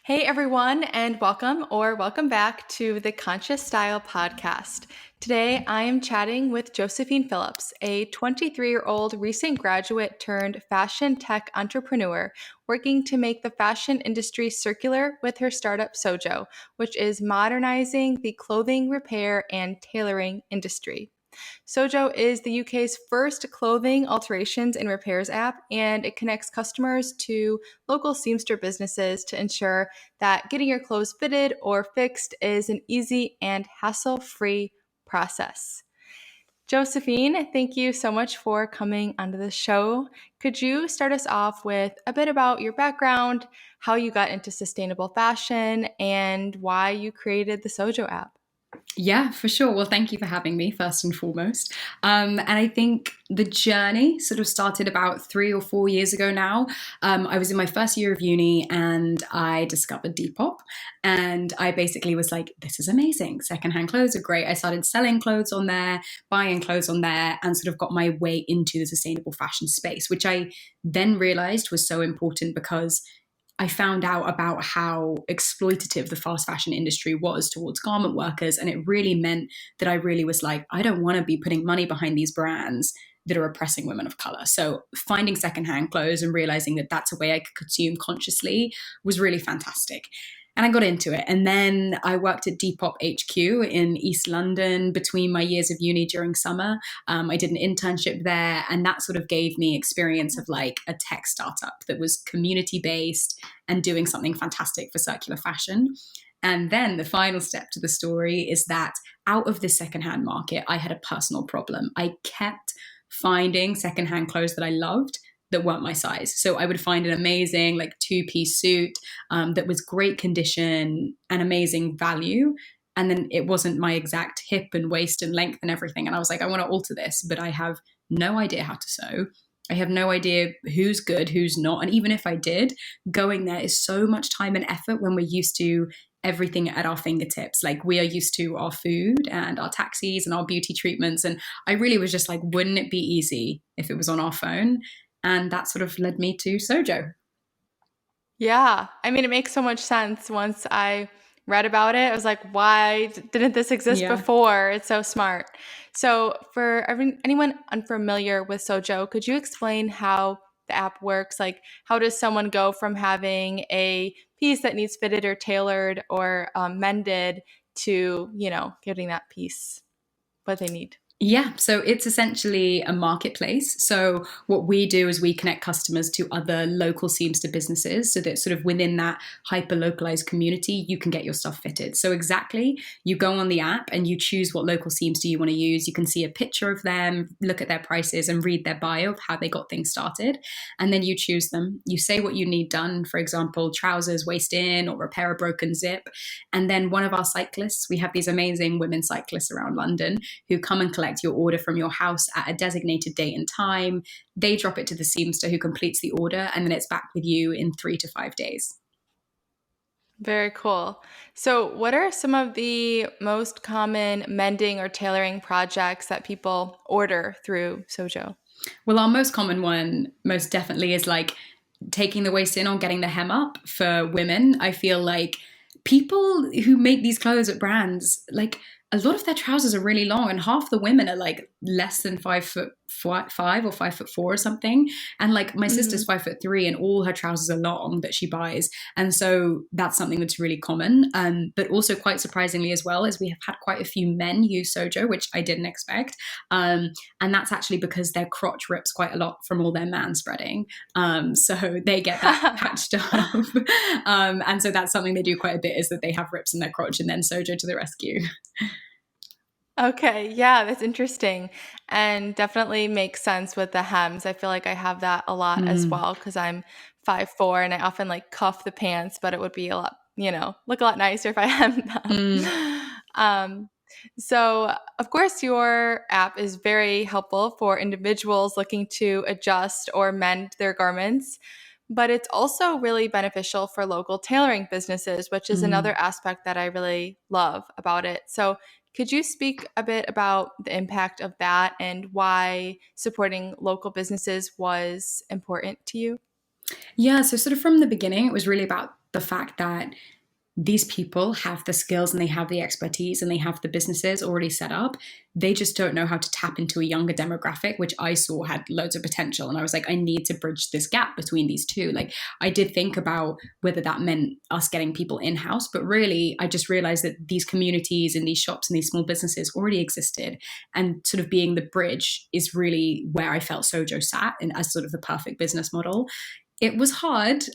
Hey everyone, and welcome back to the Conscious Style podcast. Today I am chatting with Josephine Philips, a 23-year-old recent graduate turned fashion tech entrepreneur working to make the fashion industry circular with her startup Sojo, which is modernizing the clothing repair and tailoring industry. Sojo is the UK's first clothing alterations and repairs app, and it connects customers to local seamster businesses to ensure that getting your clothes fitted or fixed is an easy and hassle-free process. Josephine, thank you so much for coming onto the show. Could you start us off with a bit about your background, how you got into sustainable fashion, and why you created the Sojo app? Yeah, for sure. Well, thank you for having me, first and foremost. And I think the journey sort of started about 3 or 4 years ago now. I was in my first year of uni and I discovered Depop. And I basically was like, this is amazing. Secondhand clothes are great. I started selling clothes on there, buying clothes on there, and sort of got my way into the sustainable fashion space, which I then realized was so important because I found out about how exploitative the fast fashion industry was towards garment workers. And it really meant that I really was like, I don't want to be putting money behind these brands that are oppressing women of color. So finding secondhand clothes and realizing that that's a way I could consume consciously was really fantastic. And I got into it. And then I worked at Depop HQ in East London between my years of uni during summer. I did an internship there, and that sort of gave me experience of like a tech startup that was community based and doing something fantastic for circular fashion. And then the final step to the story is that out of the secondhand market, I had a personal problem. I kept finding secondhand clothes that I loved that weren't my size. So I would find an amazing like two-piece suit that was great condition and amazing value. And then it wasn't my exact hip and waist and length and everything. And I was like, I want to alter this, but I have no idea how to sew. I have no idea who's good, who's not. And even if I did, going there is so much time and effort when we're used to everything at our fingertips. Like we are used to our food and our taxis and our beauty treatments. And I really was just like, wouldn't it be easy if it was on our phone? And that sort of led me to Sojo. Yeah, I mean, it makes so much sense. Once I read about it, I was like, why didn't this exist Yeah. before? It's so smart. So, for anyone unfamiliar with Sojo, could you explain how the app works? Like, how does someone go from having a piece that needs fitted or tailored or mended to, getting that piece what they need? Yeah, so it's essentially a marketplace. So what we do is we connect customers to other local seamster businesses so that sort of within that hyper localized community, you can get your stuff fitted. So exactly, you go on the app and you choose what local seamster you want to use. You can see a picture of them, look at their prices and read their bio of how they got things started. And then you choose them. You say what you need done, for example, trousers waist in or repair a broken zip. And then one of our cyclists, we have these amazing women cyclists around London who come and collect your order from your house at a designated date and time. They drop it to the seamster who completes the order, and then it's back with you in 3 to 5 days. Very cool. So, what are some of the most common mending or tailoring projects that people order through Sojo? Well, our most common one, most definitely, is like taking the waist in or getting the hem up for women. I feel like people who make these clothes at brands, like a lot of their trousers are really long, and half the women are like less than 5'5" or 5'4" or something. And like my sister's 5'3", and all her trousers are long that she buys, and so that's something that's really common. But also quite surprisingly as well is we have had quite a few men use Sojo, which I didn't expect, and that's actually because their crotch rips quite a lot from all their man spreading, so they get that patched up, and so that's something they do quite a bit is that they have rips in their crotch, and then Sojo to the rescue. Okay, yeah, that's interesting and definitely makes sense with the hems. I feel like I have that a lot as Mm, well because I'm 5'4" and I often like cuff the pants, but it would be a lot, look a lot nicer if I hem mm. them. Um, so, of course, your app is very helpful for individuals looking to adjust or mend their garments, but it's also really beneficial for local tailoring businesses, which is Mm. another aspect that I really love about it. So, could you speak a bit about the impact of that and why supporting local businesses was important to you? Yeah, so sort of from the beginning, it was really about the fact that these people have the skills and they have the expertise and they have the businesses already set up. They just don't know how to tap into a younger demographic, which I saw had loads of potential. And I was like, I need to bridge this gap between these two. Like, I did think about whether that meant us getting people in-house, but really I just realized that these communities and these shops and these small businesses already existed. And sort of being the bridge is really where I felt Sojo sat and as sort of the perfect business model. It was hard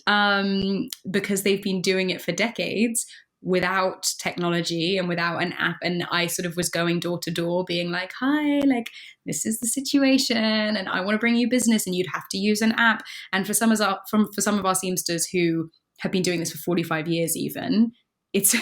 because they've been doing it for decades without technology and without an app. And I sort of was going door to door being like, hi, like, this is the situation and I want to bring you business and you'd have to use an app. And for some of our seamsters who have been doing this for 45 years even, it's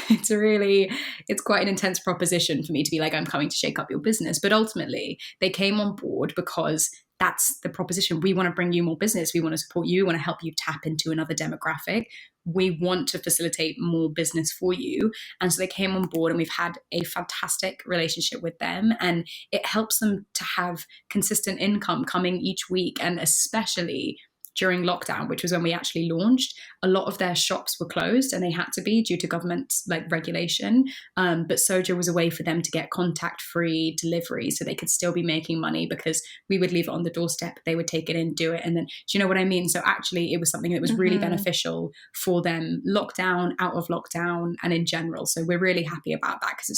quite an intense proposition for me to be like, I'm coming to shake up your business. But ultimately they came on board because that's the proposition. We want to bring you more business. We want to support you. We want to help you tap into another demographic. We want to facilitate more business for you. And so they came on board and we've had a fantastic relationship with them. And it helps them to have consistent income coming each week. And especially during lockdown, which was when we actually launched, a lot of their shops were closed and they had to be due to government like regulation. But Sojo was a way for them to get contact-free delivery so they could still be making money because we would leave it on the doorstep, they would take it in, do it. And then, do you know what I mean? So actually it was something that was really beneficial for them, lockdown, out of lockdown, and in general. So we're really happy about that because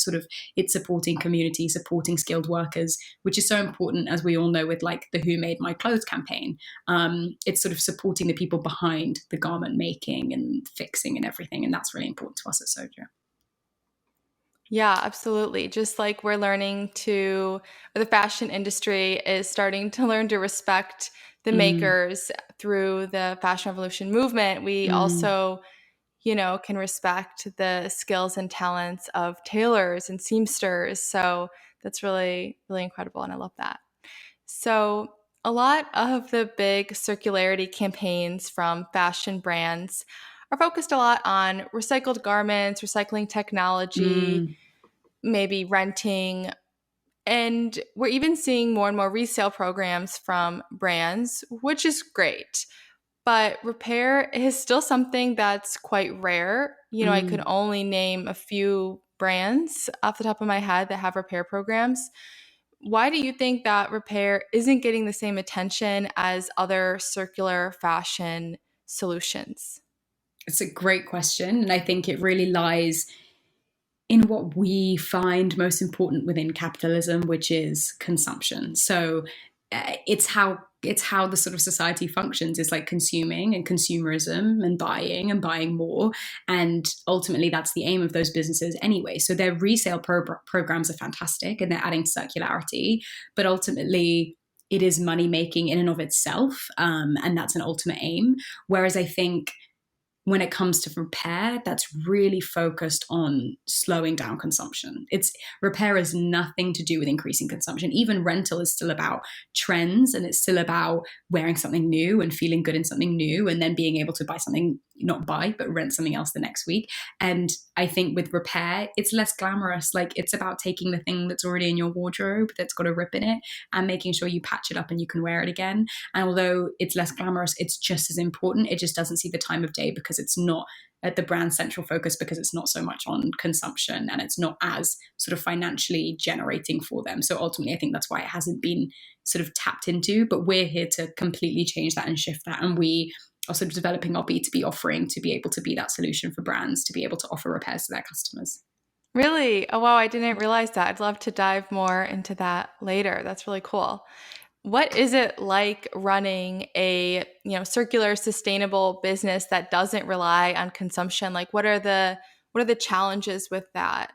it's supporting community, supporting skilled workers, which is so important, as we all know, with like the Who Made My Clothes campaign. It's sort of supporting the people behind the garment making and fixing and everything. And that's really important to us at Sojo. Yeah, absolutely. Just like we're learning to, or the fashion industry is starting to learn to respect the makers through the fashion revolution movement, we also, can respect the skills and talents of tailors and seamsters. So that's really, really incredible. And I love that. So a lot of the big circularity campaigns from fashion brands are focused a lot on recycled garments, recycling technology, maybe renting. And we're even seeing more and more resale programs from brands, which is great. But repair is still something that's quite rare. I could only name a few brands off the top of my head that have repair programs. Why do you think that repair isn't getting the same attention as other circular fashion solutions? It's a great question. And I think it really lies in what we find most important within capitalism, which is consumption. So it's how the sort of society functions, is like consuming and consumerism and buying more. And ultimately that's the aim of those businesses anyway. So their resale programs are fantastic and they're adding circularity, but ultimately it is money making in and of itself. And that's an ultimate aim. Whereas I think when it comes to repair, that's really focused on slowing down consumption. Repair has nothing to do with increasing consumption. Even rental is still about trends, and it's still about wearing something new and feeling good in something new, and then being able to buy something, not buy, but rent something else the next week. And I think with repair, it's less glamorous. Like, it's about taking the thing that's already in your wardrobe that's got a rip in it and making sure you patch it up and you can wear it again. And although it's less glamorous, it's just as important. It just doesn't see the time of day because it's not at the brand's central focus, because it's not so much on consumption and it's not as sort of financially generating for them. So ultimately, I think that's why it hasn't been sort of tapped into, but we're here to completely change that and shift that. And we are sort of developing our B2B offering to be able to be that solution for brands to be able to offer repairs to their customers. Really? Oh, wow. I didn't realize that. I'd love to dive more into that later. That's really cool. What is it like running a, circular, sustainable business that doesn't rely on consumption? Like, what are the challenges with that?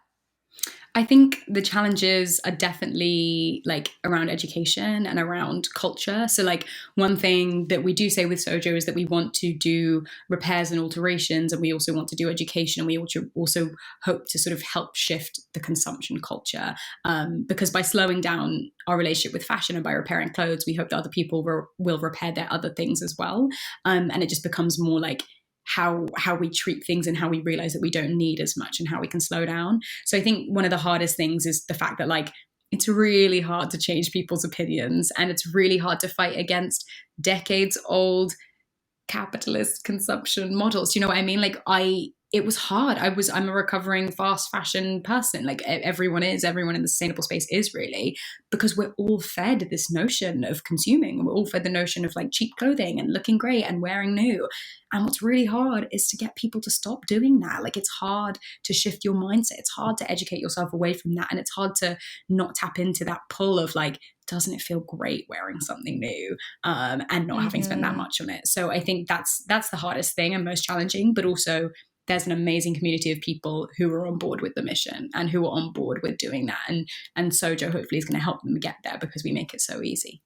I think the challenges are definitely like around education and around culture. So like one thing that we do say with Sojo is that we want to do repairs and alterations, and we also want to do education, and we also hope to sort of help shift the consumption culture. Because by slowing down our relationship with fashion and by repairing clothes, we hope that other people will repair their other things as well. And it just becomes more like how we treat things and how we realize that we don't need as much and how we can slow down. So I think one of the hardest things is the fact that like it's really hard to change people's opinions, and it's really hard to fight against decades old capitalist consumption models. You know what I mean? Like it was hard. I'm a recovering fast fashion person. Like everyone in the sustainable space is, really, because we're all fed this notion of consuming. We're all fed the notion of like cheap clothing and looking great and wearing new. And what's really hard is to get people to stop doing that. Like it's hard to shift your mindset. It's hard to educate yourself away from that. And it's hard to not tap into that pull of like, doesn't it feel great wearing something new, and not having spent that much on it? So I think that's the hardest thing and most challenging, but also there's an amazing community of people who are on board with the mission and who are on board with doing that. And Sojo hopefully is going to help them get there because we make it so easy.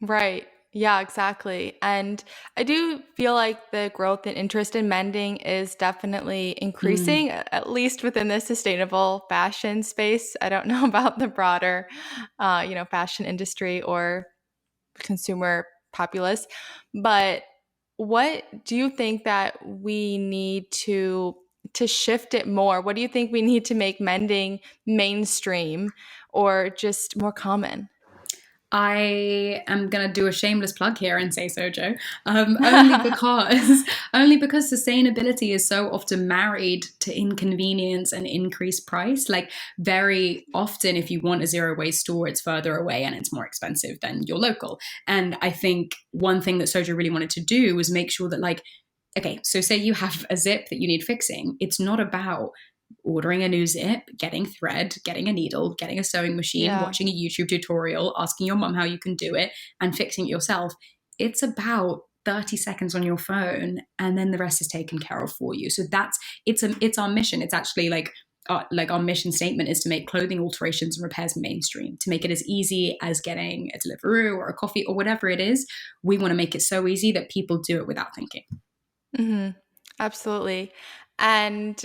Right. Yeah, exactly. And I do feel like the growth and interest in mending is definitely increasing, at least within the sustainable fashion space. I don't know about the broader, fashion industry or consumer populace, but what do you think that we need to shift it more? What do you think we need to make mending mainstream or just more common? I am going to do a shameless plug here and say Sojo, only because only because sustainability is so often married to inconvenience and increased price. Like very often, if you want a zero waste store, it's further away and it's more expensive than your local. And I think one thing that Sojo really wanted to do was make sure that, like, okay, so say you have a zip that you need fixing. It's not about ordering a new zip, getting thread, getting a needle, getting a sewing machine, Yeah. watching a YouTube tutorial, asking your mum how you can do it, and fixing it yourself. It's about 30 seconds on your phone, and then the rest is taken care of for you. So it's our mission. It's actually like our mission statement is to make clothing alterations and repairs mainstream, to make it as easy as getting a Deliveroo or a coffee or whatever it is. We want to make it so easy that people do it without thinking. Absolutely. And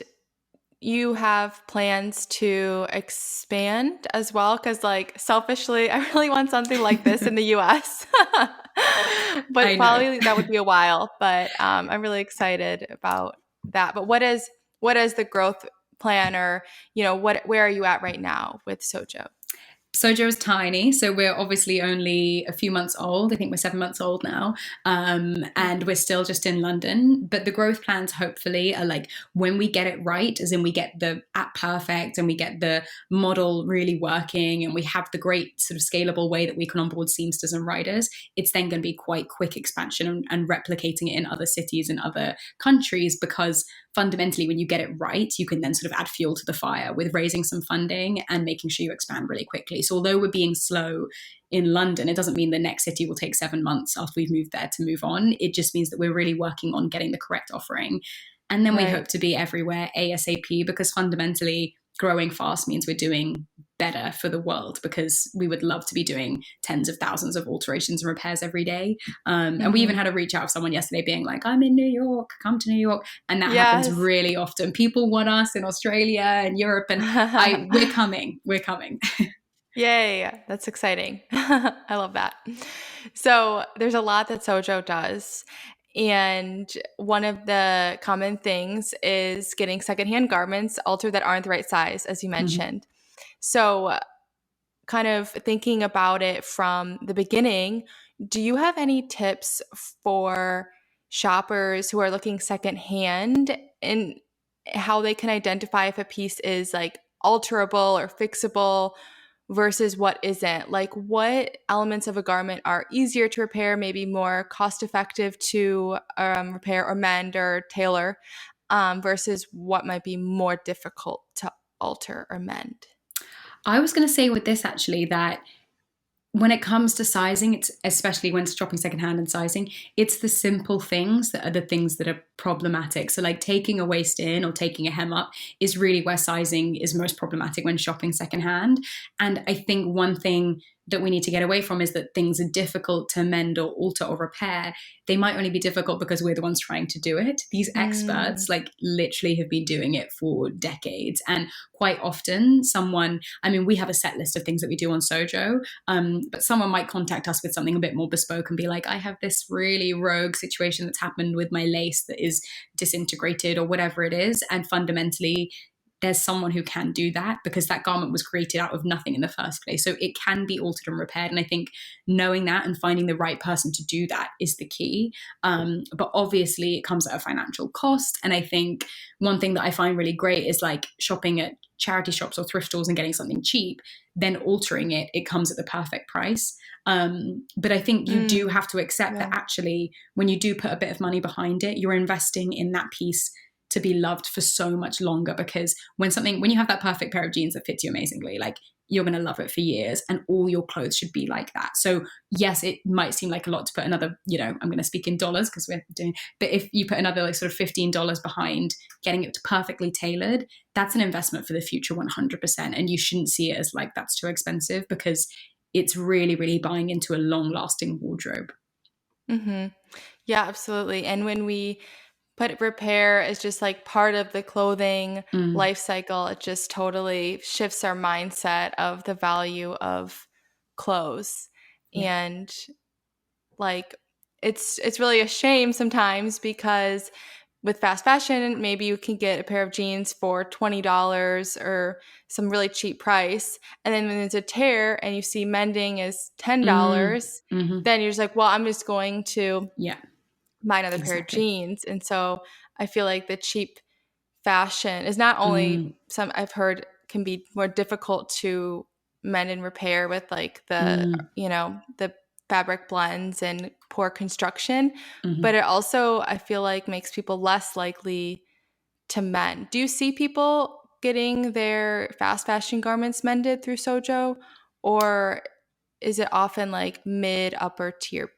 you have plans to expand as well? Because, like, selfishly, I really want something like this in the US. But I know. probably that would be a while. But I'm really excited about that. But what is the growth plan, or where are you at right now with Sojo? Sojo is tiny, so we're obviously only a few months old. I think we're 7 months old now, and we're still just in London. But the growth plans, hopefully, are like when we get it right, as in we get the app perfect and we get the model really working, and we have the great sort of scalable way that we can onboard seamsters and riders. It's then going to be quite quick expansion and replicating it in other cities and other countries, because fundamentally, when you get it right, you can then sort of add fuel to the fire with raising some funding and making sure you expand really quickly. So although we're being slow in London, it doesn't mean the next city will take 7 months after we've moved there to move on. It just means that we're really working on getting the correct offering. And then we hope to be everywhere ASAP, because fundamentally growing fast means we're doing better for the world, because we would love to be doing tens of thousands of alterations and repairs every day. And we even had a reach out of someone yesterday being like, I'm in New York, come to New York. And that happens really often. People want us in Australia and Europe, and we're coming. Yay, that's exciting. I love that. So there's a lot that Sojo does. And one of the common things is getting secondhand garments altered that aren't the right size, as you mentioned. So kind of thinking about it from the beginning, do you have any tips for shoppers who are looking secondhand and how they can identify if a piece is like alterable or fixable versus what isn't? Like, what elements of a garment are easier to repair, maybe more cost effective to repair or mend or tailor, versus what might be more difficult to alter or mend? I was going to say with this actually that when it comes to sizing, it's especially when shopping secondhand and sizing, it's the simple things that are the things that are problematic. So like taking a waist in or taking a hem up is really where sizing is most problematic when shopping secondhand. And I think one thing that we need to get away from is that things are difficult to mend or alter or repair. They might only be difficult because we're the ones trying to do it. These experts like literally have been doing it for decades. And quite often we have a set list of things that we do on Sojo, but someone might contact us with something a bit more bespoke and be like, I have this really rogue situation that's happened with my lace that is disintegrated or whatever it is. And fundamentally, there's someone who can do that, because that garment was created out of nothing in the first place. So it can be altered and repaired. And I think knowing that and finding the right person to do that is the key. But obviously it comes at a financial cost. And I think one thing that I find really great is like shopping at charity shops or thrift stores and getting something cheap, then altering it, it comes at the perfect price. But I think you do have to accept that actually, when you do put a bit of money behind it, you're investing in that piece to be loved for so much longer. Because when you have that perfect pair of jeans that fits you amazingly, like you're going to love it for years, and all your clothes should be like that. So yes, it might seem like a lot to put another, I'm going to speak in dollars because we're doing, but if you put another like sort of $15 behind getting it perfectly tailored, that's an investment for the future 100%. And you shouldn't see it as like that's too expensive, because it's really, really buying into a long lasting wardrobe. Mm-hmm. Yeah, absolutely. And when we put repair as just like part of the clothing life cycle, it just totally shifts our mindset of the value of clothes. Yeah. And like it's really a shame sometimes, because with fast fashion, maybe you can get a pair of jeans for $20 or some really cheap price. And then when there's a tear and you see mending is $10, then you're just like, well, I'm just going to buy another pair of jeans. And so I feel like the cheap fashion is not only some I've heard can be more difficult to mend and repair with like the, the fabric blends and poor construction, but it also, I feel like, makes people less likely to mend. Do you see people getting their fast fashion garments mended through Sojo, or is it often like mid upper tier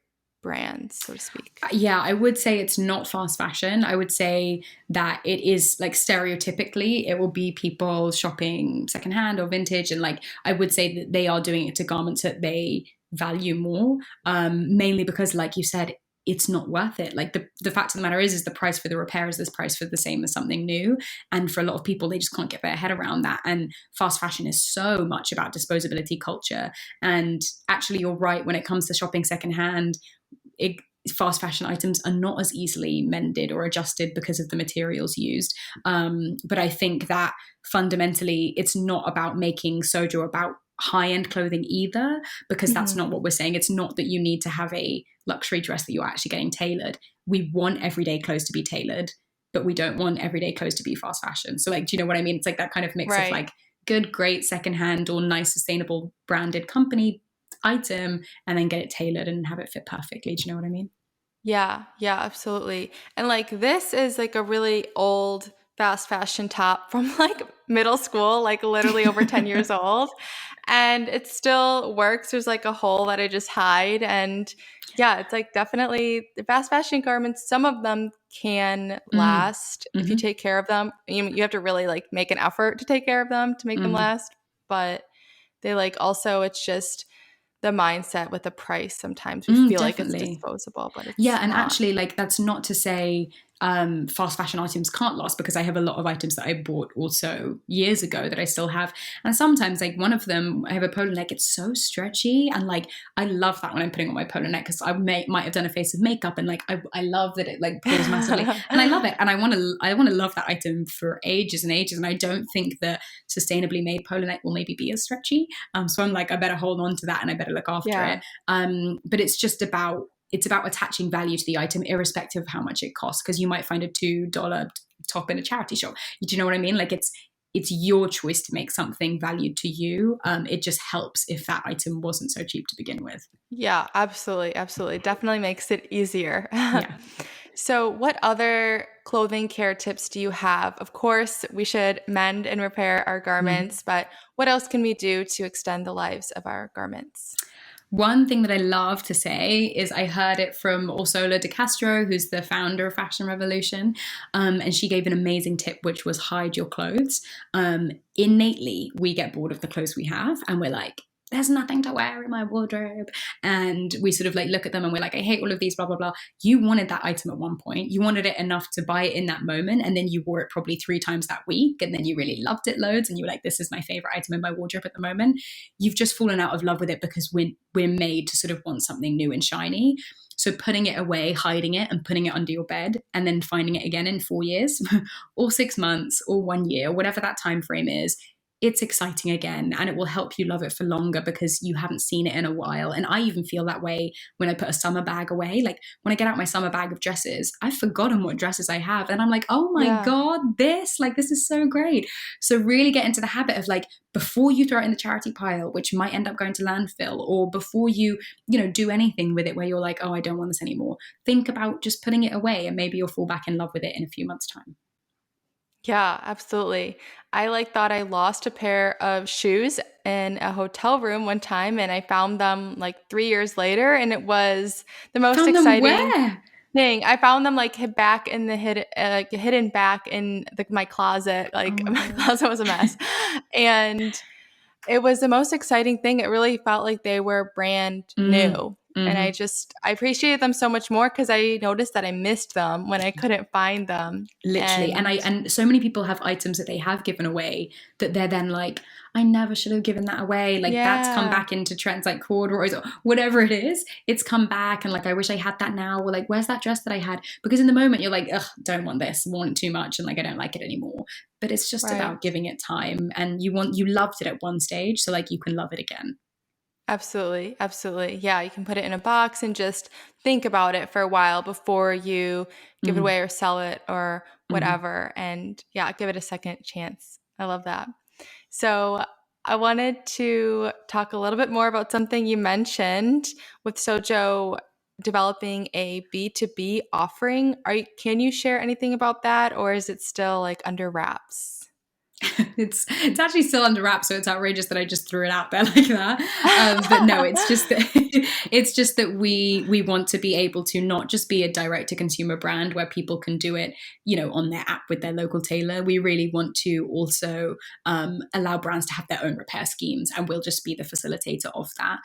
brands, so to speak? Yeah, I would say it's not fast fashion. I would say that it is like stereotypically, it will be people shopping secondhand or vintage. And like, I would say that they are doing it to garments that they value more, mainly because, like you said, it's not worth it. Like the fact of the matter is the price for the repair is this price for the same as something new. And for a lot of people, they just can't get their head around that. And fast fashion is so much about disposability culture. And actually, you're right, when it comes to shopping secondhand, fast fashion items are not as easily mended or adjusted because of the materials used. But I think that fundamentally, it's not about making Sojo about high-end clothing either, because that's not what we're saying. It's not that you need to have a luxury dress that you're actually getting tailored. We want everyday clothes to be tailored, but we don't want everyday clothes to be fast fashion. So like, do you know what I mean? It's like that kind of mix of like good, great secondhand or nice, sustainable branded company item, and then get it tailored and have it fit perfectly. Do you know what I mean? Yeah, absolutely. And like this is like a really old fast fashion top from like middle school, like literally over 10 years old. And it still works. There's like a hole that I just hide. And yeah, it's like definitely the fast fashion garments, some of them can last if you take care of them. You have to really like make an effort to take care of them to make them last. But they like also, it's just the mindset with the price. Sometimes we feel like it's disposable, but it's and not. actually, like, that's not to say fast fashion items can't last, because I have a lot of items that I bought also years ago that I still have. And sometimes, like, one of them, I have a polo neck, it's so stretchy, and like I love that when I'm putting on my polo neck, because I might have done a face of makeup, and like I love that it like pulls massively, and I love it, and I want to love that item for ages and ages. And I don't think that sustainably made polo neck will maybe be as stretchy, so I'm like, I better hold on to that and I better look after it. But it's just about attaching value to the item irrespective of how much it costs, because you might find a $2 top in a charity shop. Do you know what I mean? Like, it's your choice to make something valued to you. It just helps if that item wasn't so cheap to begin with. Yeah, absolutely. Definitely makes it easier. So what other clothing care tips do you have? Of course, we should mend and repair our garments, but what else can we do to extend the lives of our garments? One thing that I love to say is, I heard it from Ursula de Castro, who's the founder of Fashion Revolution, and she gave an amazing tip, which was hide your clothes. Innately, we get bored of the clothes we have, and we're like, there's nothing to wear in my wardrobe. And we sort of like look at them and we're like, I hate all of these, blah, blah, blah. You wanted that item at one point. You wanted it enough to buy it in that moment. And then you wore it probably 3 times that week. And then you really loved it loads. And you were like, this is my favorite item in my wardrobe at the moment. You've just fallen out of love with it because we're made to sort of want something new and shiny. So putting it away, hiding it, and putting it under your bed, and then finding it again in 4 years or 6 months or 1 year, whatever that time frame is, it's exciting again, and it will help you love it for longer because you haven't seen it in a while. And I even feel that way when I put a summer bag away. Like when I get out my summer bag of dresses, I've forgotten what dresses I have, and I'm like, oh my Yeah. God, this is so great. So really get into the habit of like, before you throw it in the charity pile, which might end up going to landfill, or before you do anything with it where you're like, oh, I don't want this anymore, think about just putting it away, and maybe you'll fall back in love with it in a few months' time. Yeah, absolutely. I like thought I lost a pair of shoes in a hotel room one time, and I found them like 3 years later, and it was the most Found them exciting where? thing. I found them like hid back in the hidden back in my closet. Oh Like my my God. closet was a mess, and it was the most exciting thing. It really felt like they were brand Mm, new. And hmm. I appreciated them so much more because I noticed that I missed them when I couldn't find them. Literally. And And so many people have items that they have given away that they're then like, I never should have given that away. Like that's come yeah, back into trends like corduroys or whatever it is. It's come back and like I wish I had that now. Or like, where's that dress that I had? Because in the moment you're like, ugh, don't want this, want it too much, and like I don't like it anymore. But it's just about right. giving it time, and you loved it at one stage, so like you can love it again. Absolutely. Absolutely. Yeah, you can put it in a box and just think about it for a while before you give it Mm, away or sell it or hmm. whatever. And yeah, give it a second chance. I love that. So, I wanted to talk a little bit more about something you mentioned with Sojo developing a B2B offering. Can you share anything about that, or is it still like under wraps? It's actually still under wraps, so it's outrageous that I just threw it out there like that. But no, it's just that it's just that we want to be able to not just be a direct to consumer brand where people can do it, on their app with their local tailor. We really want to also allow brands to have their own repair schemes, and we'll just be the facilitator of that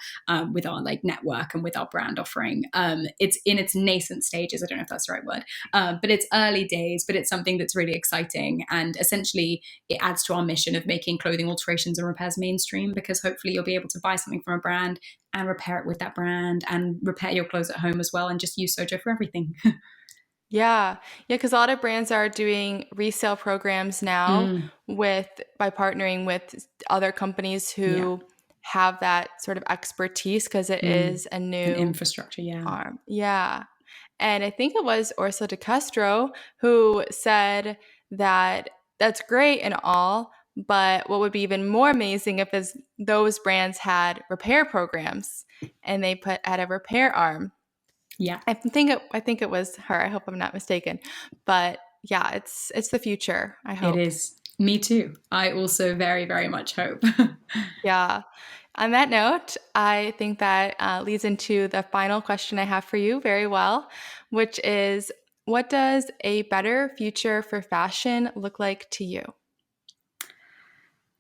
with our like network and with our brand offering. It's in its nascent stages. I don't know if that's the right word, but it's early days. But it's something that's really exciting, and essentially it adds to our mission of making clothing alterations and repairs mainstream, because hopefully you'll be able to buy something from a brand and repair it with that brand and repair your clothes at home as well, and just use Sojo for everything. Yeah. Yeah, because a lot of brands are doing resale programs now Mm, by partnering with other companies yeah. who have that sort of expertise because it Mm, is a an new infrastructure, yeah. arm. Yeah. And I think it was Ursula de Castro who said that that's great and all, but what would be even more amazing if those brands had repair programs and they had a repair arm. Yeah, I think it was her. I hope I'm not mistaken. But yeah, it's the future, I it hope. is. Me too. I also very, very much hope. Yeah. On that note, I think that leads into the final question I have for you very well, which is, what does a better future for fashion look like to you?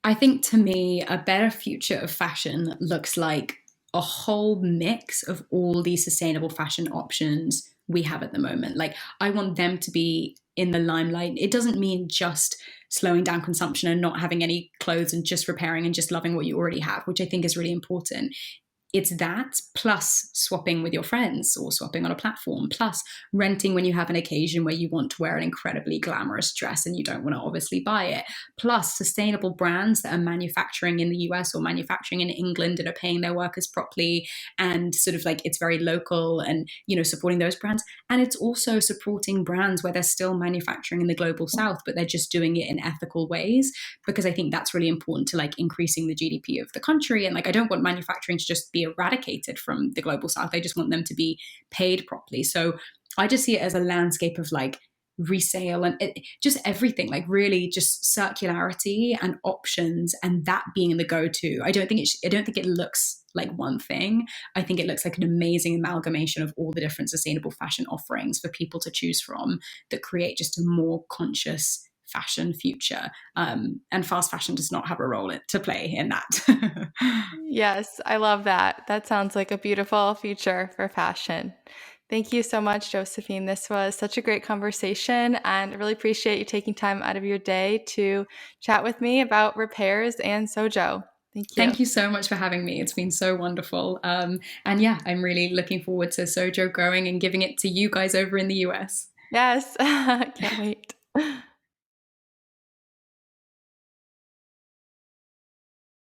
I think to me, a better future of fashion looks like a whole mix of all these sustainable fashion options we have at the moment. Like, I want them to be in the limelight. It doesn't mean just slowing down consumption and not having any clothes and just repairing and just loving what you already have, which I think is really important. It's that plus swapping with your friends or swapping on a platform, plus renting when you have an occasion where you want to wear an incredibly glamorous dress and you don't want to obviously buy it, plus sustainable brands that are manufacturing in the US or manufacturing in England and are paying their workers properly, and sort of like it's very local, and supporting those brands. And it's also supporting brands where they're still manufacturing in the global south, but they're just doing it in ethical ways, because I think that's really important to like increasing the GDP of the country. And like I don't want manufacturing to just be eradicated from the global south. I just want them to be paid properly. So I just see it as a landscape of like resale and just everything, like really just circularity and options, and that being the go-to. I don't think it looks like one thing. I think it looks like an amazing amalgamation of all the different sustainable fashion offerings for people to choose from, that create just a more conscious fashion future. And fast fashion does not have a role to play in that. Yes, I love that. That sounds like a beautiful future for fashion. Thank you so much, Josephine. This was such a great conversation, and I really appreciate you taking time out of your day to chat with me about repairs and Sojo. Thank you. Thank you so much for having me. It's been so wonderful. And yeah, I'm really looking forward to Sojo growing and giving it to you guys over in the US. Yes, can't wait.